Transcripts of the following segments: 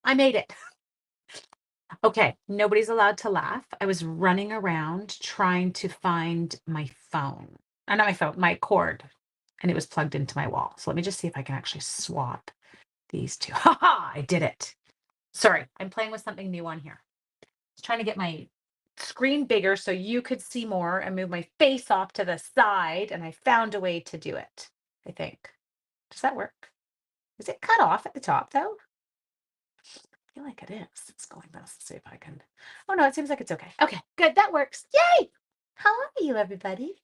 I made it. Okay, nobody's allowed to laugh. I was running around trying to find my phone. Not my phone, my cord, and it was plugged into my wall. So let me just see if I can actually swap these two. Ha ha! I did it. Sorry, I'm playing with something new on here. I was trying to get my screen bigger so you could see more and move my face off to the side, and I found a way to do it, I think. Does that work? Is it cut off at the top though? I feel like it is. It's going this. Let's see if I can. Oh no, it seems like it's okay. Okay, good. That works. Yay! How are you, everybody?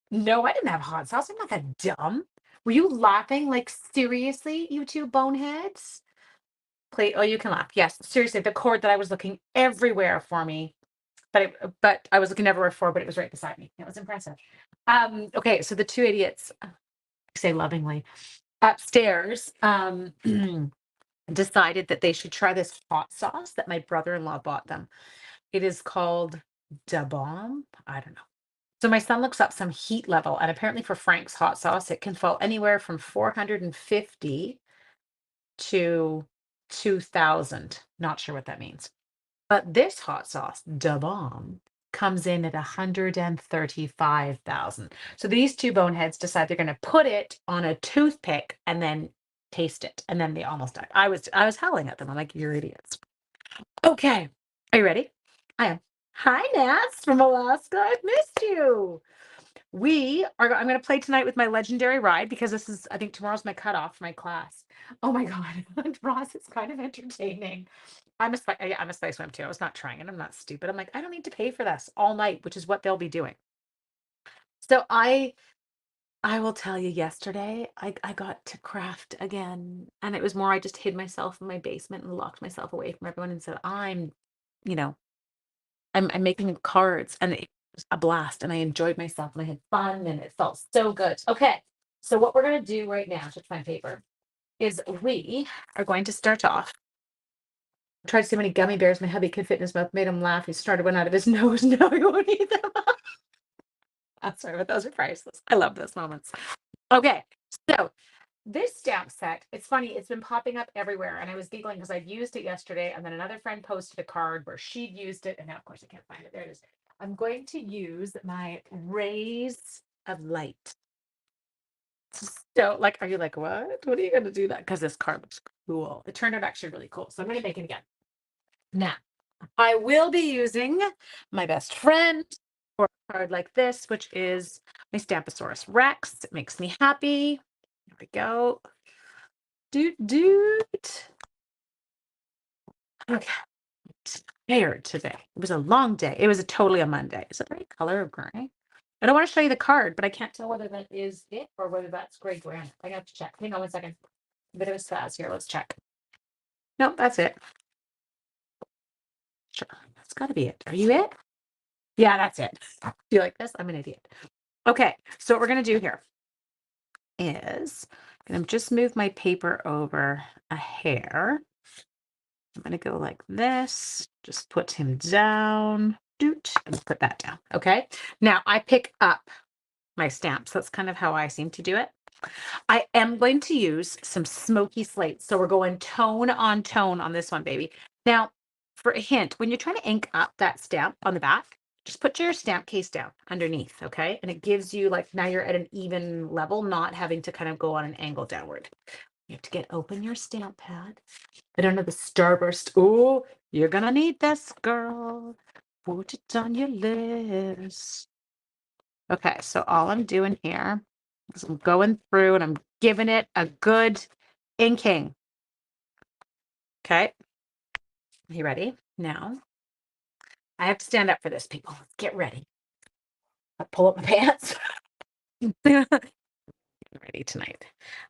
No, I didn't have hot sauce. I'm not that dumb. Were you laughing? Like seriously, you two boneheads? Play. Oh, you can laugh. Yes, seriously. The cord that I was looking everywhere for me, but I was looking everywhere for, but it was right beside me. It was impressive. Okay, so the two idiots, I say lovingly, upstairs, decided that they should try this hot sauce that my brother-in-law bought them. It is called Da Bomb. I don't know. So my son looks up some heat level, and apparently for Frank's hot sauce, it can fall anywhere from 450 to 2000. Not sure what that means. But this hot sauce, Da Bomb, comes in at 135,000. So these two boneheads decide they're going to put it on a toothpick and then taste it. And then they almost died. I was howling at them. I'm like, you're idiots. Okay. Are you ready? I am. Hi, Nats from Alaska. I've missed you. I'm going to play tonight with my legendary ride because I think tomorrow's my cutoff for my class. Oh my God. Ross, it's kind of entertaining. I'm a spice swim too. I was not trying it. I'm not stupid. I'm like, I don't need to pay for this all night, which is what they'll be doing. So I will tell you, yesterday I got to craft again. And it was more I just hid myself in my basement and locked myself away from everyone and said, you know, I'm making cards, and it was a blast, and I enjoyed myself, and I had fun, and it felt so good. Okay, so what we're gonna do right now, just find paper, is we are going to start off. I tried so many gummy bears. My hubby could fit in his mouth, made him laugh. He started one out of his nose. Now he won't eat them. I'm sorry, but those are priceless. I love those moments. Okay, so this stamp set, it's funny, it's been popping up everywhere. And I was giggling because I'd used it yesterday, and then another friend posted a card where she'd used it. And now, of course, I can't find it. There it is. I'm going to use my Rays of Light. So, like, are you like, what? What are you going to do that? Because this card looks cool. It turned out actually really cool. So I'm going to make it again. Now, I will be using my best friend for a card like this, which is my Stamposaurus Rex. It makes me happy. Here we go. Doot doot. Okay. Tired today. It was a long day. It was totally a Monday. Is it the right color of gray? I don't want to show you the card, but I can't tell whether that is it or whether that's gray granite. I have to check. Hang on 1 second. A bit of a spaz here. Let's check. Nope, that's it. Sure. That's got to be it. Are you it? Yeah, that's it. Do you like this? I'm an idiot. Okay. So what we're going to do here is I'm going to just move my paper over a hair. I'm going to go like this, just put him down, doot, and put that down. Okay. Now I pick up my stamps. That's kind of how I seem to do it. I am going to use some smoky slates. So we're going tone on this one, baby. Now, for a hint, when you're trying to ink up that stamp on the back, just put your stamp case down underneath, okay? And it gives you like now you're at an even level, not having to kind of go on an angle downward. You have to open your stamp pad. I don't know the starburst. Oh, you're gonna need this, girl. Put it on your list. Okay, so all I'm doing here is I'm going through and I'm giving it a good inking. Okay, are you ready? Now, I have to stand up for this, people. Let's get ready. I pull up my pants. Ready tonight.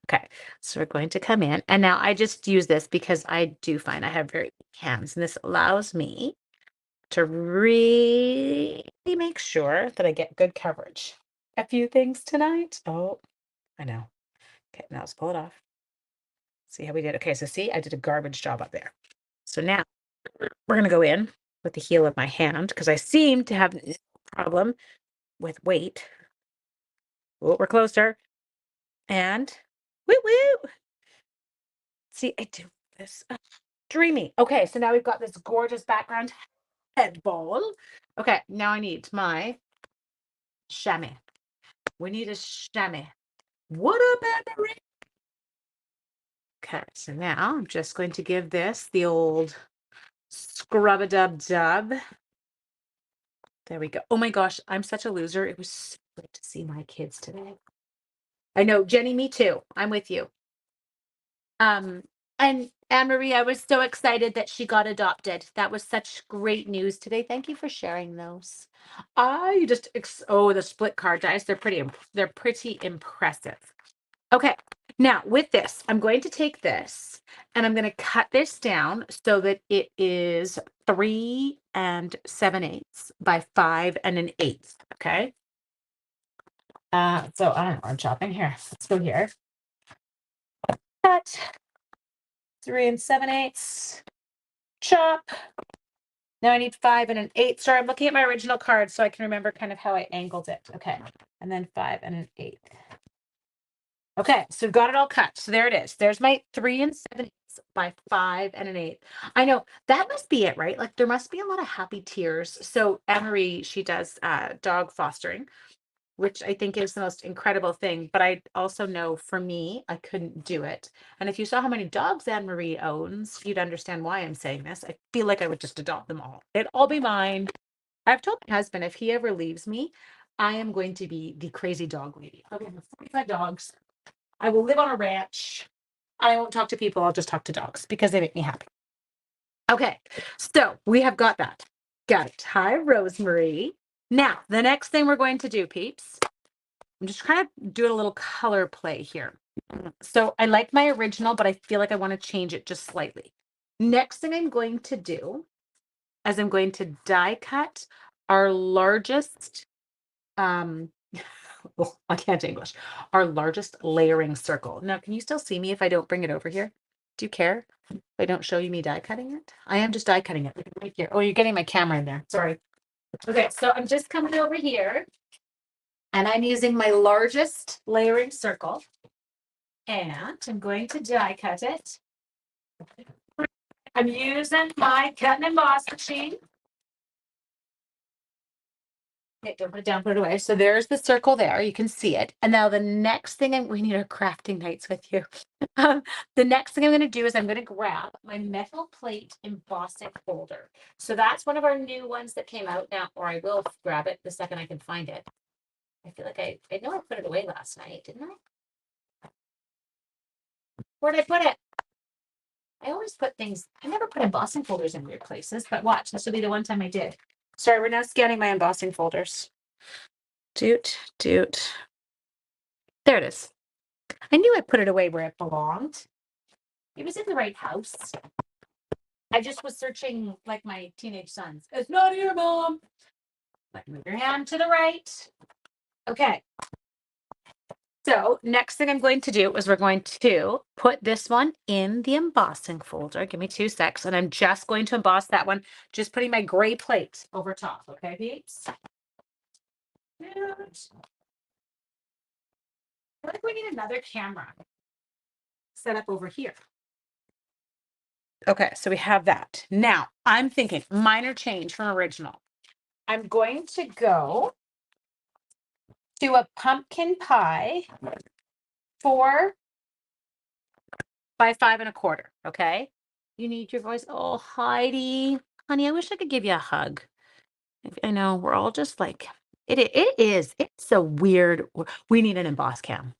Okay, so we're going to come in, and now I just use this because I do find I have very weak hands, and this allows me to really make sure that I get good coverage. A few things tonight. Oh, I know. Okay, now let's pull it off. See how we did. Okay, so see, I did a garbage job up there. So now we're going to go in with the heel of my hand because I seem to have no problem with weight. Oh, we're closer. And woo woo. See, I do this. Dreamy. Okay, so now we've got this gorgeous background head bowl. Okay, now I need my chamois. We need a chamois. What up, Anne-Marie? Okay, so now I'm just going to give this the old scrub-a-dub-dub. There we go. Oh my gosh, I'm such a loser. It was so good to see my kids today. I know, Jenny, me too. I'm with you. And Anne-Marie, I was so excited that she got adopted. That was such great news today. Thank you for sharing those. I just the split card dice. They're pretty impressive. Okay. Now with this, I'm going to take this and I'm going to cut this down so that it is 3 7/8 by 5 1/8. Okay. So I don't know, I'm chopping here. Let's go here. Cut 3 7/8. Chop. Now I need 5 1/8. Sorry, I'm looking at my original card so I can remember kind of how I angled it. Okay. And then 5 1/8. Okay, so we've got it all cut. So there it is. There's my 3 7/8 by 5 1/8. I know that must be it, right? Like there must be a lot of happy tears. So Anne-Marie, she does dog fostering, which I think is the most incredible thing. But I also know for me, I couldn't do it. And if you saw how many dogs Anne-Marie owns, you'd understand why I'm saying this. I feel like I would just adopt them all. It'd all be mine. I've told my husband if he ever leaves me, I am going to be the crazy dog lady. I'll have 45 dogs. I will live on a ranch. I won't talk to people. I'll just talk to dogs because they make me happy. Okay, so we have got that. Got it. Hi, Rosemary. Now, the next thing we're going to do, peeps, I'm just kind of doing a little color play here. So I like my original, but I feel like I want to change it just slightly. Next thing I'm going to do is I'm going to die cut our largest, oh, I can't English, our largest layering circle. Now, can you still see me if I don't bring it over here? Do you care if I don't show you me die cutting it? I am just die cutting it right here. Oh, you're getting my camera in there. Sorry. Okay, so I'm just coming over here and I'm using my largest layering circle and I'm going to die cut it. I'm using my cut and emboss machine. Okay, don't put it down, put it away. So there's the circle there. You can see it. And now the next thing we need our crafting nights with you. The next thing I'm going to do is I'm going to grab my metal plate embossing folder. So that's one of our new ones that came out now, or I will grab it the second I can find it. I feel like I know I put it away last night, didn't I? Where'd I put it? I always put things, I never put embossing folders in weird places, but watch, this will be the one time I did. Sorry, we're now scanning my embossing folders. Doot. There it is. I knew I put it away where it belonged. It was in the right house. I just was searching like my teenage sons. It's not here, Mom. Like, move your hand to the right. Okay. So next thing I'm going to do is we're going to put this one in the embossing folder. Give me 2 secs. And I'm just going to emboss that one, just putting my gray plate over top. Okay, peeps? I feel like we need another camera set up over here. Okay, so we have that. Now, I'm thinking minor change from original. I'm going to go to a pumpkin pie 4 by 5 1/4. Okay. You need your voice. Oh, Heidi, honey, I wish I could give you a hug. I know we're all just like it's a weird. We need an emboss cam.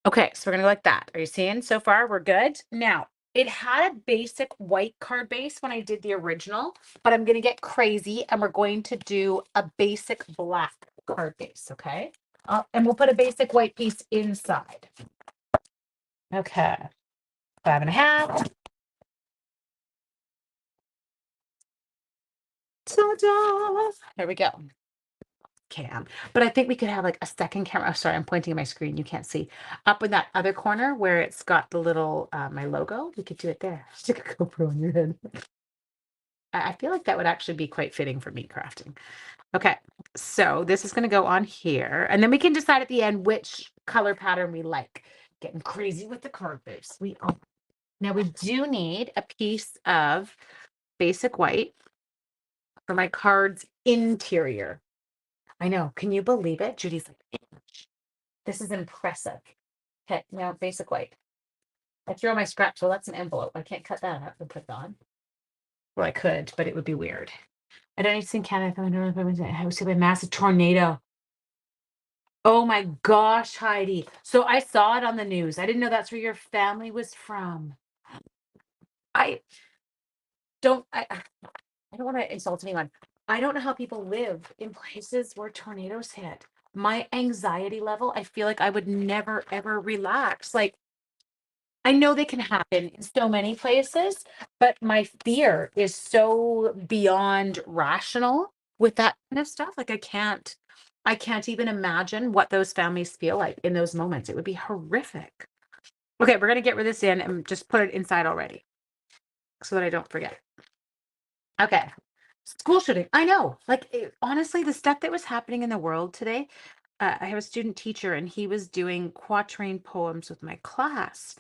Okay, so we're gonna go like that. Are you seeing so far? We're good. Now, it had a basic white card base when I did the original, but I'm gonna get crazy and we're going to do a basic black card base, okay? And we'll put a basic white piece inside. Okay, 5 1/2. Ta-da! There we go. Cam. But I think we could have like a second camera. Oh, sorry, I'm pointing at my screen. You can't see. Up in that other corner where it's got the little my logo. We could do it there. Stick a GoPro on your head. I feel like that would actually be quite fitting for meat crafting. Okay, so this is going to go on here, and then we can decide at the end which color pattern we like. Getting crazy with the card base. We are. Now we do need a piece of basic white for my card's interior. I know. Can you believe it? Judy's like, "Image. This is impressive." Okay, now basic white. I threw my scrap, so that's an envelope. I can't cut that up and put it on. Well, I could, but it would be weird. I don't need to see Canada if I know if I was hit by a massive tornado. Oh my gosh, Heidi. So I saw it on the news. I didn't know that's where your family was from. I I don't want to insult anyone. I don't know how people live in places where tornadoes hit. My anxiety level, I feel like I would never ever relax. Like I know they can happen in so many places, but my fear is so beyond rational with that kind of stuff. Like I can't even imagine what those families feel like in those moments. It would be horrific. Okay, we're gonna get rid of this in and just put it inside already so that I don't forget. Okay. School shooting. I know. Like honestly, the stuff that was happening in the world today. I have a student teacher and he was doing quatrain poems with my class.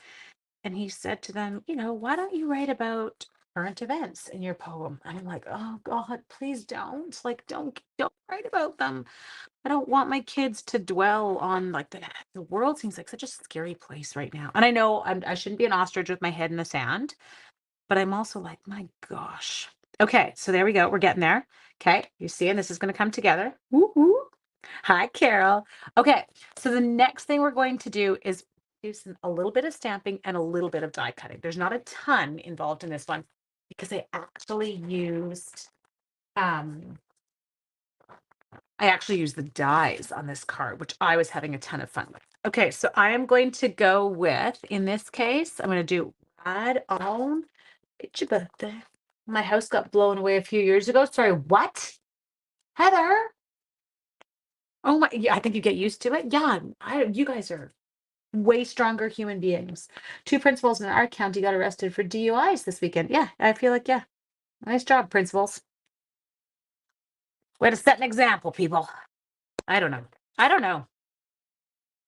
And he said to them, why don't you write about current events in your poem? And I'm like, oh God, please don't. Like, don't write about them. I don't want my kids to dwell on like the world seems like such a scary place right now. And I know I shouldn't be an ostrich with my head in the sand, but I'm also like, my gosh. Okay, so there we go. We're getting there. Okay, you see, and this is going to come together. Woo-hoo. Hi, Carol. Okay, so the next thing we're going to do is do a little bit of stamping and a little bit of die cutting. There's not a ton involved in this one because um I actually used the dies on this card, which I was having a ton of fun with. Okay, so I am going to go with, in this case, I'm going to do add on. It's your birthday. My house got blown away a few years ago. Sorry, what? Heather? Oh my, yeah, I think you get used to it. Yeah, you guys are way stronger human beings. Two principals in our county got arrested for DUIs this weekend. Yeah, I feel like, yeah, nice job, principals. Way to set an example, people. I don't know. I don't know.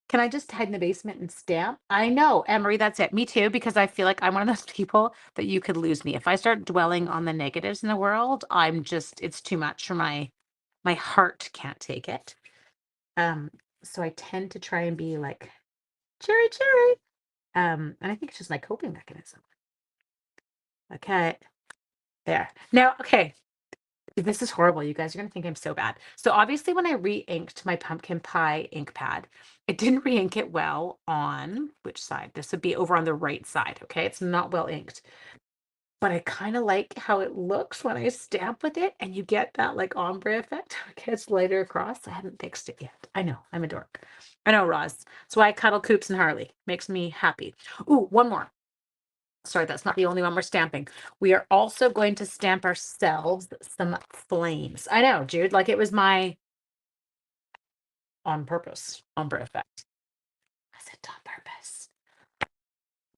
Can I just hide in the basement and stamp? I know, Emery, that's it. Me too, because I feel like I'm one of those people that you could lose me. If I start dwelling on the negatives in the world, it's too much for my heart can't take it. Um, so I tend to try and be like, cheery, cheery. And I think it's just my coping mechanism. Okay, there. Now, okay, this is horrible. You guys are going to think I'm so bad. So obviously when I re-inked my pumpkin pie ink pad, it didn't re-ink it well on which side? This would be over on the right side. Okay. It's not well inked, but I kind of like how it looks when I stamp with it and you get that like ombre effect. It gets lighter across. I haven't fixed it yet. I know I'm a dork. I know, Roz. That's why I cuddle Coops and Harley. Makes me happy. Ooh, one more. Sorry, that's not the only one we're stamping. We are also going to stamp ourselves some flames. I know, Jude, like it was my on purpose ombre effect. I said on purpose.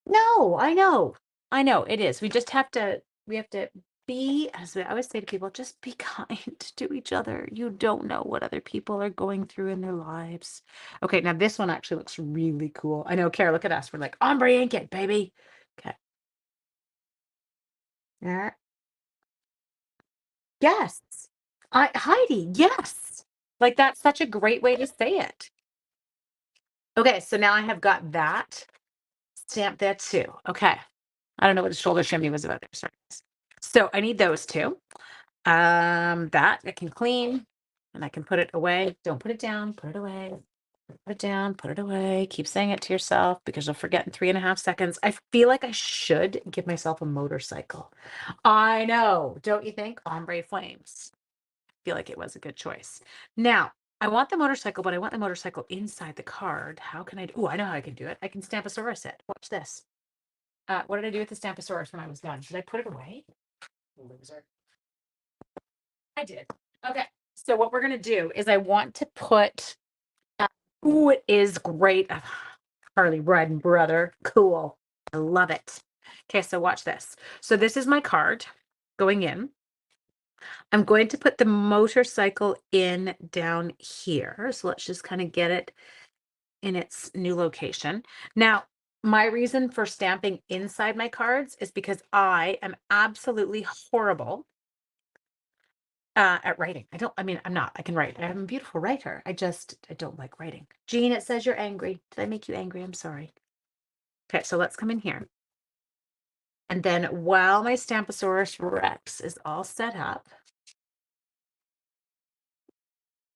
No, I know. I know it is. We have to be, as I always say to people, just be kind to each other. You don't know what other people are going through in their lives. Okay, now this one actually looks really cool. I know, Kara, look at us. We're like, ombre ink it, baby. Okay. Yeah. Yes. Heidi, yes. Like that's such a great way to say it. Okay, so now I have got that stamped there too. Okay. I don't know what the shoulder shimmy was about there. Sorry. So I need those two. That I can clean and I can put it away. Don't put it down, put it away. Put it down, put it away. Keep saying it to yourself because you'll forget in 3.5 seconds. I feel like I should give myself a motorcycle. I know, don't you think? Ombre flames. Feel like it was a good choice. Now, I want the motorcycle, but I want the motorcycle inside the card. How can I do? Oh, I know how I can do it. I can Stamposaurus it. Watch this. What did I do with the Stamposaurus when I was done? Did I put it away? Loser. I did. Okay. So what we're gonna do is I want to put. Ooh, it is great. Harley Red and Brother. Cool. I love it. Okay, so watch this. So this is my card going in. I'm going to put the motorcycle in down here. So let's just kind of get it in its new location. Now, My reason for stamping inside my cards is because I am absolutely horrible at writing. I'm not. I can write. I'm a beautiful writer. I don't like writing. Jean, it says you're angry. Did I make you angry? I'm sorry. Okay, so let's come in here. And then while my Stamposaurus Rex is all set up,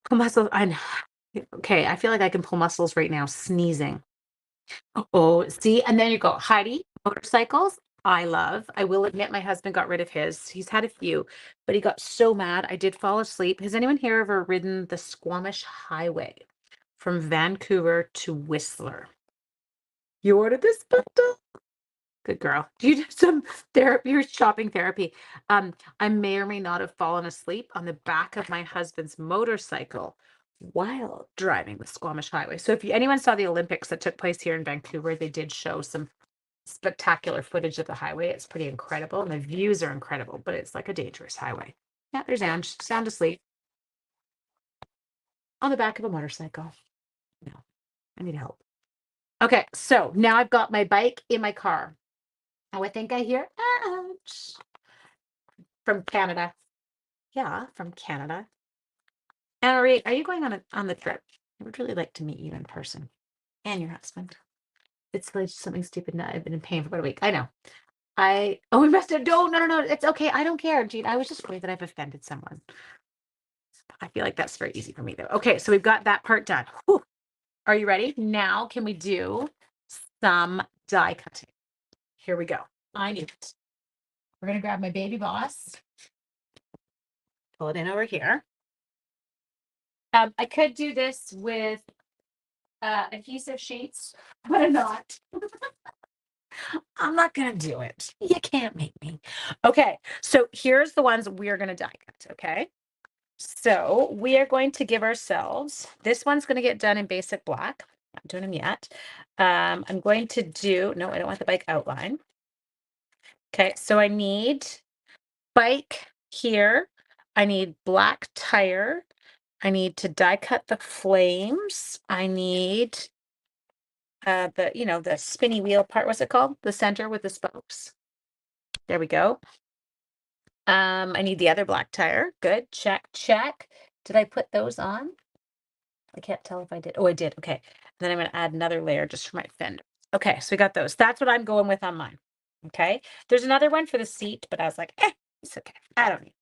pull muscles. Okay, I feel like I can pull muscles right now, sneezing. Oh, see, and then you go, Heidi, motorcycles. I love. I will admit my husband got rid of his. He's had a few, but he got so mad. I did fall asleep. Has anyone here ever ridden the Squamish Highway from Vancouver to Whistler? You ordered this bundle? Good girl. Do you do some therapy or shopping therapy? I may or may not have fallen asleep on the back of my husband's motorcycle while driving the Squamish Highway. So if anyone saw the Olympics that took place here in Vancouver, they did show some spectacular footage of the highway. It's pretty incredible, and the views are incredible, but it's like a dangerous highway. Yeah, there's Ange, sound asleep on the back of a motorcycle. No, I need help. Okay, so now I've got my bike in my car. Oh, I think I hear ouch from Canada. Yeah, from Canada. Anne-Marie, are you going on the trip? I would really like to meet you in person and your husband. It's like something stupid. No, I've been in pain for about a week. I know. We must have, no. It's okay. I don't care, Jean. I was just worried that I've offended someone. I feel like that's very easy for me though. Okay, so we've got that part done. Whew. Are you ready? Now, can we do some die cutting? Here we go. I need it. We're going to grab my Baby Boss. Pull it in over here. I could do this with adhesive sheets, but I'm not. I'm not going to do it. You can't make me. Okay, so here's the ones we're going to die cut, okay? So we are going to give ourselves, this one's going to get done in basic black. Not doing them yet. I'm going to do, no, I don't want the bike outline. Okay, so I need bike here. I need black tire. I need to die cut the flames. I need the spinny wheel part. What's it called? The center with the spokes. There we go. I need the other black tire. Good. Check. Did I put those on? I can't tell if I did. Oh, I did. Okay. Then I'm going to add another layer just for my fender. Okay, so we got those. That's what I'm going with on mine. Okay. There's another one for the seat, but I was like, it's okay. I don't need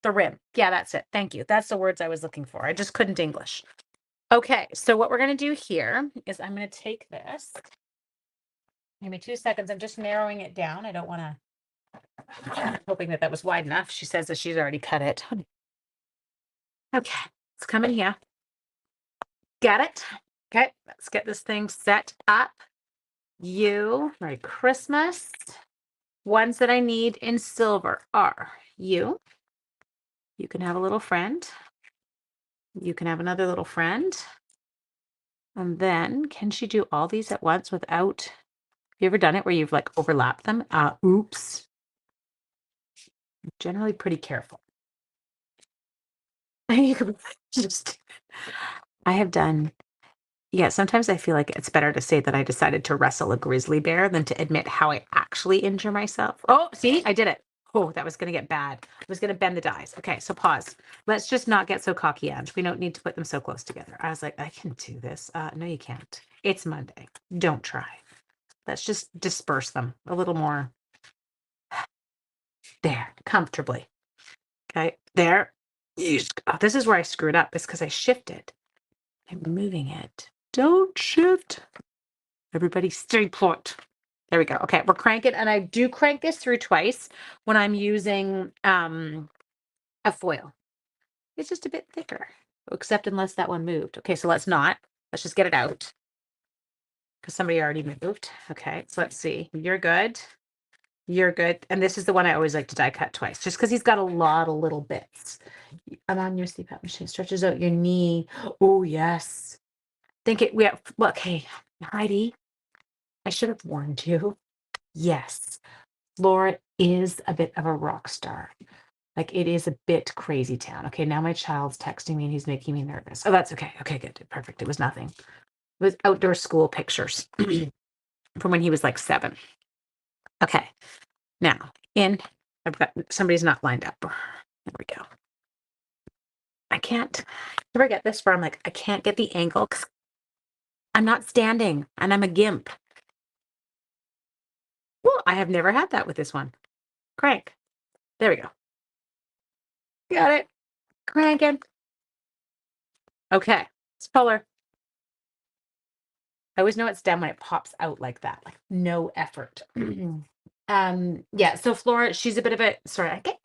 the rim. Yeah, that's it. Thank you. That's the words I was looking for. I just couldn't English. Okay, so what we're going to do here is I'm going to take this. Give me 2 seconds. I'm just narrowing it down. I don't want to, hoping that was wide enough. She says that she's already cut it. Okay, it's coming here. Got it? Okay, let's get this thing set up. Merry Christmas. Ones that I need in silver are you. You can have a little friend. You can have another little friend. And then can she do all these at once without, have you ever done it where you've like overlapped them? Oops. I'm generally pretty careful. You could just, I have done, yeah, sometimes I feel like it's better to say that I decided to wrestle a grizzly bear than to admit how I actually injure myself. Oh, see, I did it. Oh, that was going to get bad. I was going to bend the dies. Okay, so pause. Let's just not get so cocky, Ange. We don't need to put them so close together. I was like, I can do this. No, you can't. It's Monday. Don't try. Let's just disperse them a little more. There, comfortably. Okay, there. This is where I screwed up. It's because I shifted. I'm moving it. Don't shift. Everybody stay put. There we go. Okay, we're cranking, and I do crank this through twice when I'm using a foil. It's just a bit thicker, except unless that one moved. Okay, so let's not. Let's just get it out because somebody already moved. Okay, so let's see. You're good. You're good. And this is the one I always like to die cut twice, just because he's got a lot of little bits. I'm on your CPAP machine. Stretches out your knee. Oh, yes. Okay, Heidi, I should have warned you. Yes, Laura is a bit of a rock star. Like it is a bit crazy town. Okay, now my child's texting me and he's making me nervous. Oh, that's okay. Okay, good. Perfect. It was nothing. It was outdoor school pictures. from when he was like 7. Okay. Now, I've got somebody's not lined up. There we go. I can't ever get this where I'm like, I can't get the angle because I'm not standing and I'm a gimp. Well, I have never had that with this one. Crank. There we go. Got it. Cranking. Okay. It's puller. I always know it's done when it pops out like that, like no effort. Yeah, so Flora, she's a bit of a sorry, I get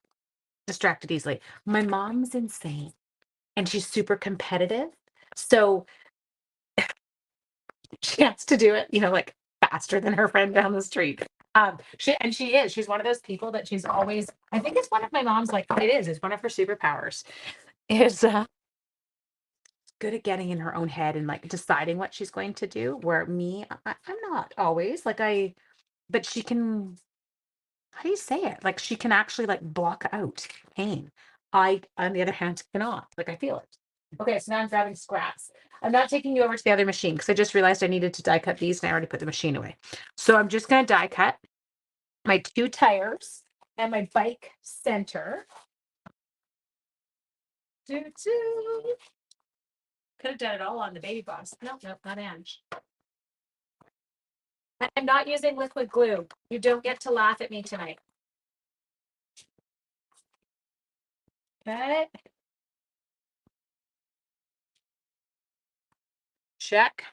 distracted easily. My mom's insane and she's super competitive. So she has to do it, like faster than her friend down the street. She's one of those people that she's always, I think it's one of my mom's, like it's one of her superpowers is good at getting in her own head and like deciding what she's going to do. Where me, I'm not always like but she can, how do you say it? Like she can actually like block out pain. I, on the other hand, cannot. Like I feel it. Okay, so now I'm grabbing scraps. I'm not taking you over to the other machine because I just realized I needed to die cut these and I already put the machine away. So I'm just going to die cut my 2 tires and my bike center. Doo doo. Could have done it all on the baby boss. Nope, not Ange. I'm not using liquid glue. You don't get to laugh at me tonight. Okay. Check.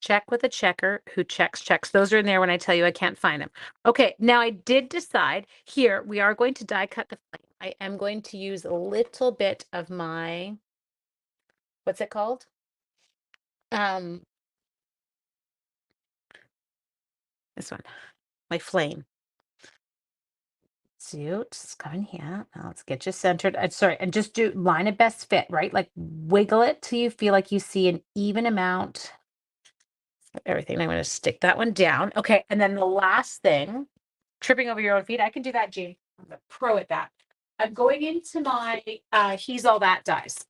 Check with a checker who checks. Those are in there when I tell you I can't find them. Okay, now I did decide here we are going to die cut the flame. I am going to use a little bit of my, what's it called? This one, my flame. So just come in here. Now let's get you centered. Sorry, and just do line of best fit, right? Like wiggle it till you feel like you see an even amount of everything. I'm going to stick that one down. Okay, and then the last thing, tripping over your own feet. I can do that, Jean. I'm a pro at that. I'm going into my He's All That dies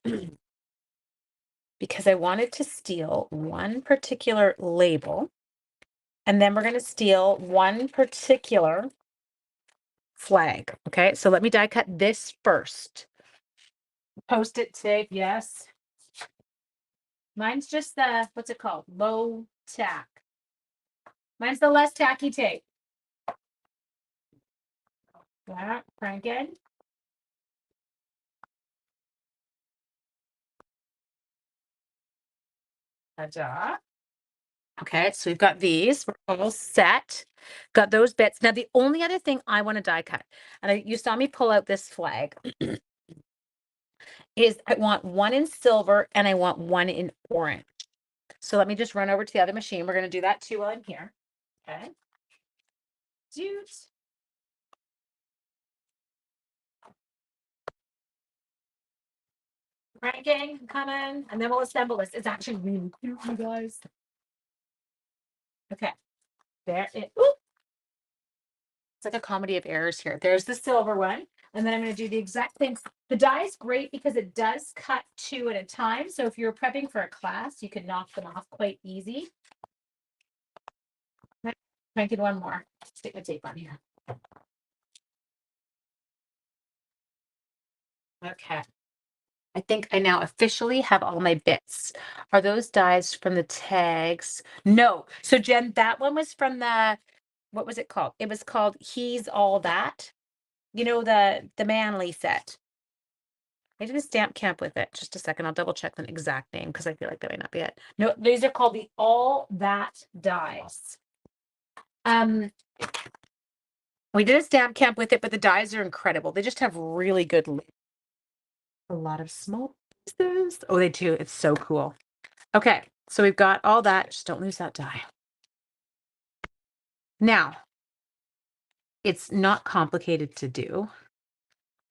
because I wanted to steal one particular label, and then we're going to steal one particular flag. Okay, so let me die cut this first. Post-it tape, yes. Mine's just the, what's it called? Low tack. Mine's the less tacky tape. Yeah, crank it. Ta-da. Okay, so we've got these. We're all set. Got those bits. Now, the only other thing I want to die cut, and you saw me pull out this flag, is I want one in silver and I want one in orange. So let me just run over to the other machine. We're going to do that too while I'm here. Okay. Dudes. Cranking, coming, and then we'll assemble this. It's actually really cute, you guys. Okay. There it. Ooh. It's like a comedy of errors here. There's the silver one. And then I'm going to do the exact thing. The die is great because it does cut 2 at a time. So if you're prepping for a class, you can knock them off quite easy. Cranking one more. Stick the tape on here. Okay. I think I now officially have all my bits. Are those dies from the tags? No. So Jen, that one was from the, what was it called? It was called He's All That. The manly set. I did a stamp camp with it. Just a second, I'll double check the exact name because I feel like that might not be it. No, these are called the All That dies. We did a stamp camp with it, but the dies are incredible. They just have really good a lot of small pieces. Oh, they do. It's so cool. Okay, so we've got all that. Just don't lose that die. Now, it's not complicated to do.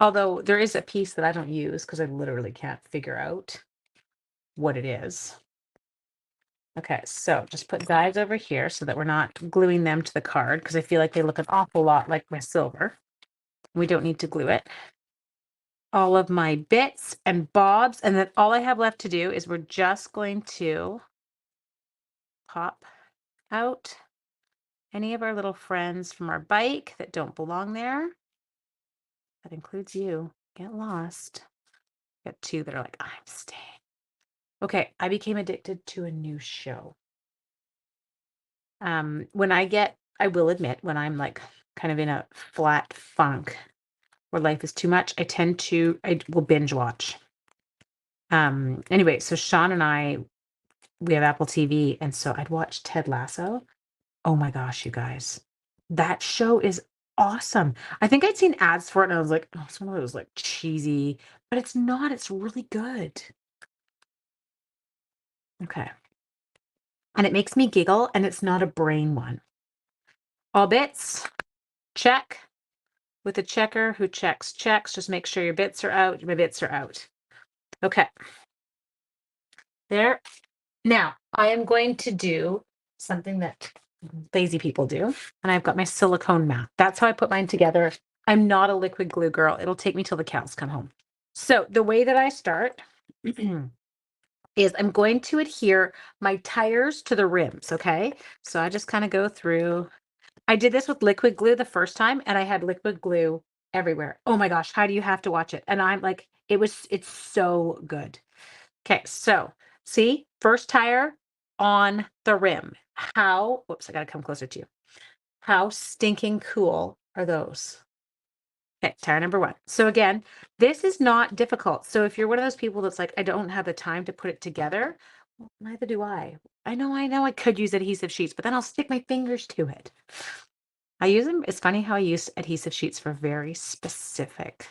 Although there is a piece that I don't use because I literally can't figure out what it is. Okay, so just put dies over here so that we're not gluing them to the card because I feel like they look an awful lot like my silver. We don't need to glue it. All of my bits and bobs, and then all I have left to do is we're just going to pop out any of our little friends from our bike that don't belong there. That includes you. Get lost. Got two that are like, I'm staying. Okay, I became addicted to a new show. When I will admit, when I'm like kind of in a flat funk where life is too much, I will binge watch. Anyway, so Sean and I, we have Apple TV, and so I'd watch Ted Lasso. Oh my gosh, you guys. That show is awesome. I think I'd seen ads for it and I was like, oh, some of it was like cheesy, but it's not. It's really good. Okay. And it makes me giggle and it's not a brain one. All bits, check. With a checker who checks. Just make sure your bits are out. My bits are out. Okay. There. Now, I am going to do something that lazy people do. And I've got my silicone mat. That's how I put mine together. I'm not a liquid glue girl. It'll take me till the cows come home. So the way that I start is I'm going to adhere my tires to the rims, okay? So I just kind of go through. I did this with liquid glue the first time and I had liquid glue everywhere. Oh my gosh, how do you have to watch it? And I'm like, it's so good. Okay, so see, first tire on the rim. Whoops, I gotta come closer to you. How stinking cool are those? Okay, tire number one. So again, this is not difficult. So if you're one of those people that's like, I don't have the time to put it together, well, neither do I. I know I could use adhesive sheets, but then I'll stick my fingers to it. I use them. It's funny how I use adhesive sheets for very specific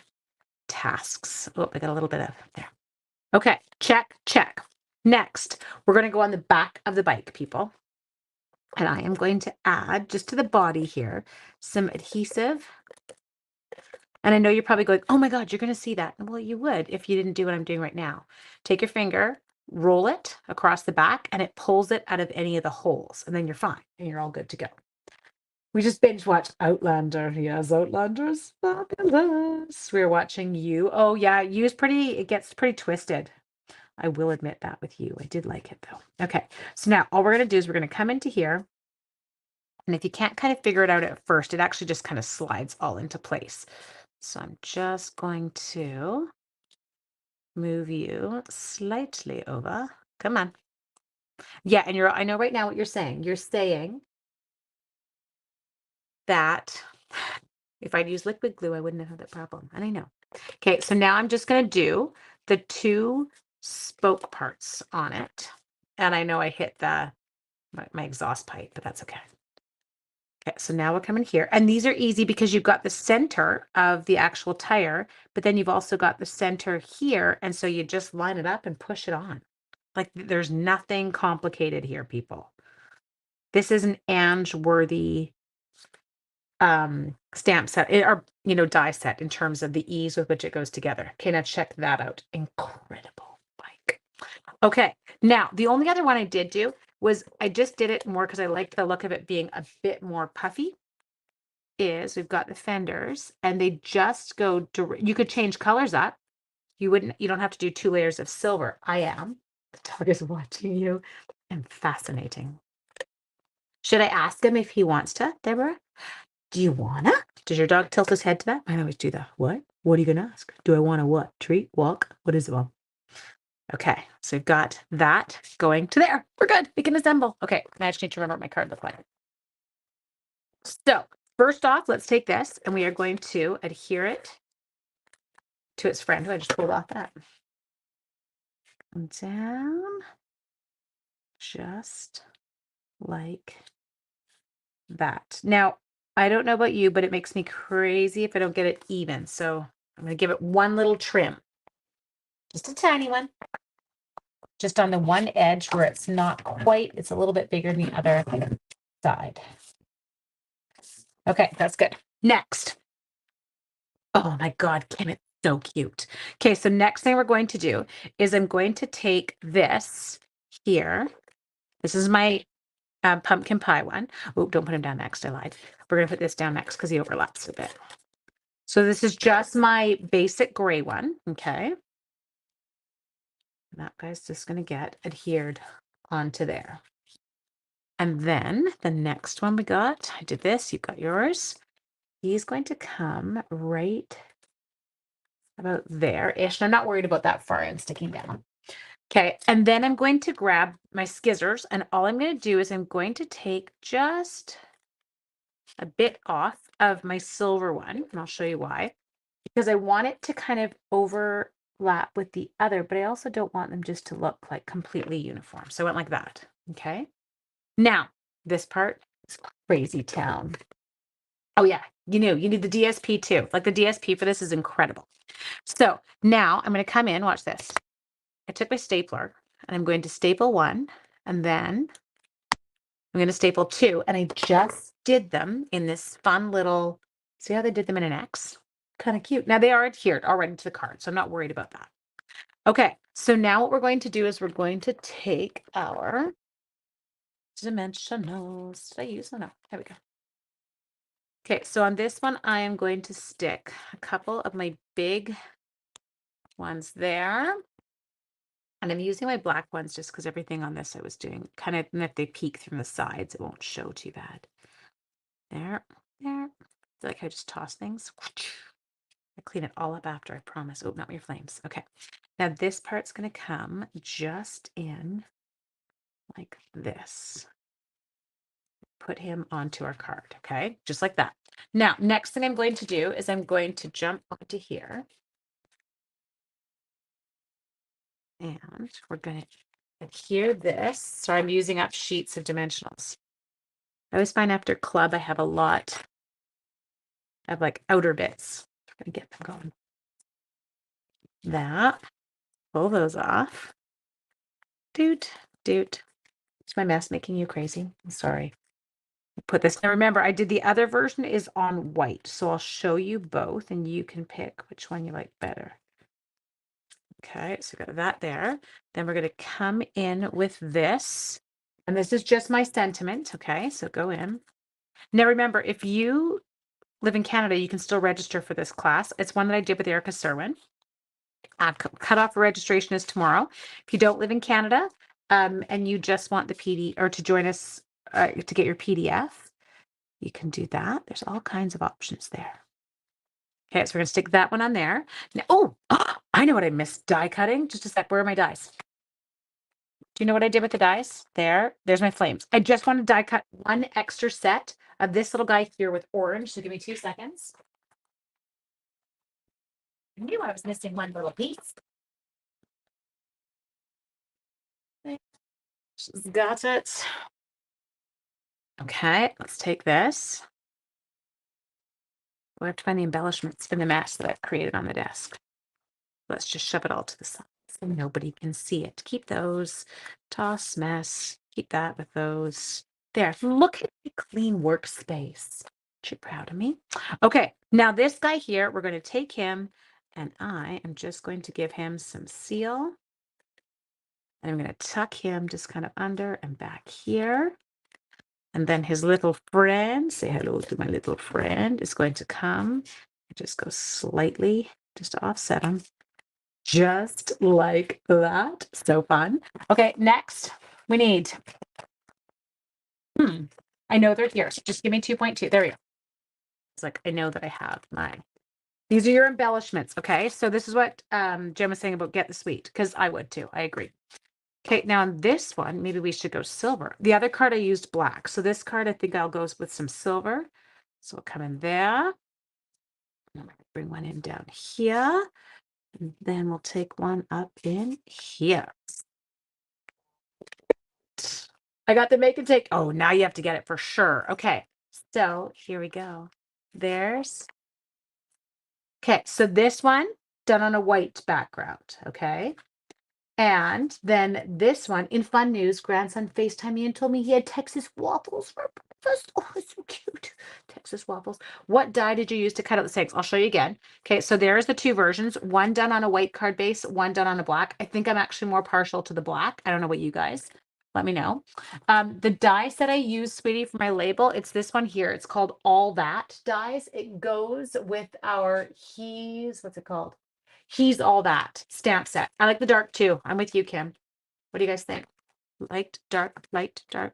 tasks. Oh, I got a little bit of there. Okay, check. Next, we're going to go on the back of the bike, people. And I am going to add, just to the body here, some adhesive. And I know you're probably going, oh my God, you're going to see that. Well, you would if you didn't do what I'm doing right now. Take your finger, roll it across the back, and it pulls it out of any of the holes. And then you're fine, and you're all good to go. We just binge watched Outlander. Yes, Outlander's fabulous. We were watching You. Oh yeah, it gets pretty twisted. I will admit that with You. I did like it though. Okay, so now all we're gonna do is we're gonna come into here. And if you can't kind of figure it out at first, it actually just kind of slides all into place. So I'm just going to move you slightly over. Come on. Yeah, and I know right now what you're saying. You're saying that if I'd used liquid glue, I wouldn't have had that problem. And I know. Okay, so now I'm just going to do the two spoke parts on it. And I know I hit my exhaust pipe, but that's okay. Okay, so now we're coming here. And these are easy because you've got the center of the actual tire, but then you've also got the center here. And so you just line it up and push it on. Like there's nothing complicated here, people. This is an Ange-worthy stamp set or die set in terms of the ease with which it goes together. Okay, now check that out. Incredible bike. Okay, now the only other one I did do was I just did it more because I liked the look of it being a bit more puffy. Is we've got the fenders and they just go you could change colors up. You don't have to do 2 layers of silver. I am. The dog is watching you. And fascinating. Should I ask him if he wants to, Deborah? Do you wanna? Does your dog tilt his head to that? I always do that. What? What are you gonna ask? Do I want to what? Treat? Walk? What is it, Mom? Okay, so we've got that going to there. We're good. We can assemble. Okay, now I just need to remember what my card looks like. So first off, let's take this and we are going to adhere it to its friend who I just pulled off that. And down. Just like that. Now, I don't know about you, but it makes me crazy if I don't get it even. So I'm going to give it one little trim. Just a tiny one. Just on the one edge where it's not quite, it's a little bit bigger than the other side. Okay, that's good. Next. Oh my God, Kim, it's so cute. Okay, so next thing we're going to do is I'm going to take this here. This is my pumpkin pie one. Oh, don't put him down next. I lied. We're going to put this down next because he overlaps a bit. So this is just my basic gray one. Okay. And that guy's just going to get adhered onto there. And then the next one we got, I did this, you got yours. He's going to come right about there-ish. And I'm not worried about that far end sticking down. Okay, and then I'm going to grab my scissors, and all I'm going to do is I'm going to take just a bit off of my silver one, and I'll show you why. Because I want it to kind of overlap with the other, but I also don't want them just to look like completely uniform. So I went like that, okay? Now, this part is crazy town. Oh yeah, you need the DSP too. Like the DSP for this is incredible. So now I'm going to come in, watch this. I took my stapler and I'm going to staple one, and then I'm going to staple two, and I just did them in this fun little, see how they did them in an X? Kind of cute. Now they are adhered already to the card, so I'm not worried about that. Okay, so now what we're going to do is we're going to take our dimensionals. Did I use them? No, there we go. Okay, so on this one, I am going to stick a couple of my big ones there. And I'm using my black ones just because everything on this I was doing kind of, and if they peek from the sides, it won't show too bad. There. I feel like I just toss things. I clean it all up after, I promise. Oh, not your flames. Okay. Now this part's going to come just in like this. Put him onto our card, okay? Just like that. Now, next thing I'm going to do is I'm going to jump onto here. And we're going to adhere this. So I'm using up sheets of dimensionals. I always find after club, I have a lot of like outer bits. I'm going to get them going. That. Pull those off. Doot. Is my mess making you crazy? I'm sorry. Put this. Now remember, I did the other version is on white. So I'll show you both and you can pick which one you like better. Okay, so we got that there. Then we're going to come in with this. And this is just my sentiment. Okay, so go in. Now remember, if you live in Canada, you can still register for this class. It's one that I did with Erica Serwin. Cutoff for registration is tomorrow. If you don't live in Canada and you just want the PD or to join us to get your PDF, you can do that. There's all kinds of options there. Okay, so we're going to stick that one on there. Now, I know what I missed die cutting. Just a sec. Where are my dies? Do you know what I did with the dies? There's my flames. I just want to die cut one extra set of this little guy here with orange. So give me 2 seconds. I knew I was missing one little piece. Just got it. Okay, let's take this. We have to find the embellishments in the mess that I've created on the desk. Let's just shove it all to the side so nobody can see it. Keep those. Toss mess. Keep that with those. There. Look at the clean workspace. Aren't you proud of me? Okay, now this guy here, we're going to take him and I am just going to give him some seal. And I'm going to tuck him just kind of under and back here. And then his little friend, say hello to my little friend, is going to come and just go slightly, just to offset him. Just like that. So fun. Okay, next we need, I know they're here. So just give me 2.2. There we go. It's like, I know that I have mine. These are your embellishments. Okay, so this is what Jem was saying about get the sweet, because I would too. I agree. Okay, now on this one, maybe we should go silver. The other card I used black. So this card, I think I'll go with some silver. So we'll come in there. I'm going to bring one in down here. And then we'll take one up in here. I got the make and take. Oh, now you have to get it for sure. Okay, so here we go. There's. Okay, so this one done on a white background. Okay. And then this one, in fun news, grandson FaceTimed me and told me he had Texas waffles for breakfast. Oh, it's so cute. Texas waffles. What die did you use to cut out the steaks? I'll show you again. Okay, so there's the two versions. One done on a white card base, one done on a black. I think I'm actually more partial to the black. I don't know what you guys. Let me know. The dies that I use, sweetie, for my label, it's this one here. It's called All That dies. It goes with our what's it called? He's All That stamp set. I like the dark too. I'm with you, Kim. What do you guys think? Light, dark,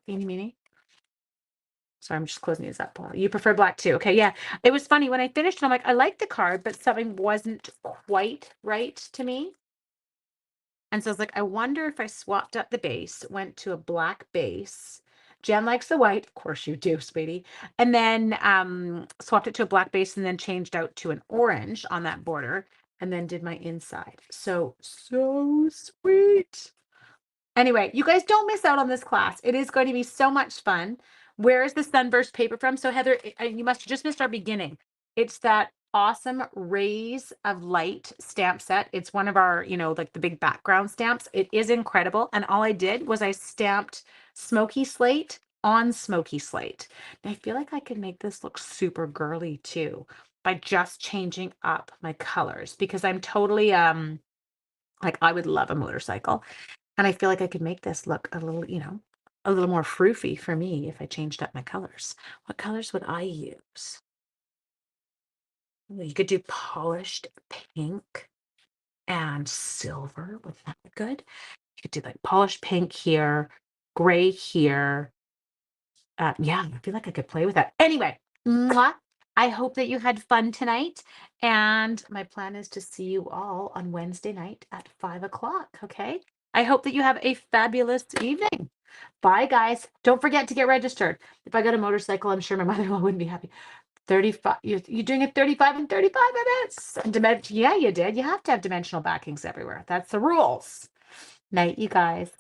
eeny, meeny. Sorry, I'm just closing these up, Paul. You prefer black too. Okay, yeah. It was funny when I finished, I'm like, I like the card, but something wasn't quite right to me. And so I was like, I wonder if I swapped up the base, went to a black base. Jen likes the white. Of course you do, sweetie. And then swapped it to a black base and then changed out to an orange on that border and then did my inside. So sweet. Anyway, you guys don't miss out on this class. It is going to be so much fun. Where is the sunburst paper from? So Heather, you must have just missed our beginning. It's that awesome Rays of Light stamp set. It's one of our, like the big background stamps. It is incredible. And all I did was I stamped Smoky Slate on Smoky Slate. And I feel like I could make this look super girly too by just changing up my colors because I'm totally like I would love a motorcycle. And I feel like I could make this look a little, a little more froofy for me if I changed up my colors. What colors would I use? Well, you could do polished pink and silver. Would that be good? You could do like polished pink here, gray here. Yeah, I feel like I could play with that. Anyway, mwah, I hope that you had fun tonight. And my plan is to see you all on Wednesday night at 5 o'clock. Okay. I hope that you have a fabulous evening. Bye, guys. Don't forget to get registered. If I got a motorcycle, I'm sure my mother-in-law wouldn't be happy. 35, you're doing it 35 and 35 minutes. Yeah, you did. You have to have dimensional backings everywhere. That's the rules. Night, you guys.